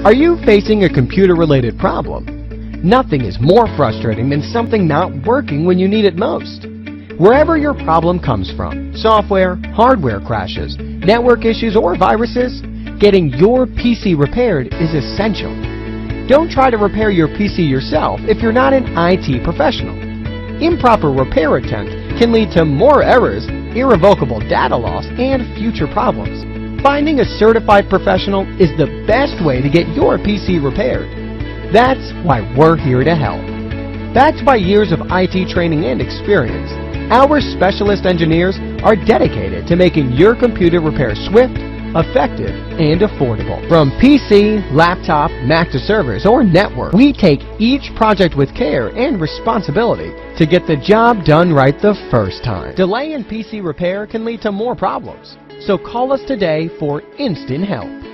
Are you facing a computer-related problem? Nothing is more frustrating than something not working when you need it most. Wherever your problem comes from, software, hardware crashes, network issues, or viruses, getting your PC repaired is essential. Don't try to repair your PC yourself if you're not an IT professional. Improper repair attempts can lead to more errors, irrevocable data loss, and future problems. Finding a certified professional is the best way to get your PC repaired. That's why we're here to help. Backed by years of IT training and experience, our specialist engineers are dedicated to making your computer repair swift, effective, and affordable. From PC, laptop, Mac to servers, or network, we take each project with care and responsibility to get the job done right the first time. Delay in PC repair can lead to more problems, so call us today for instant help.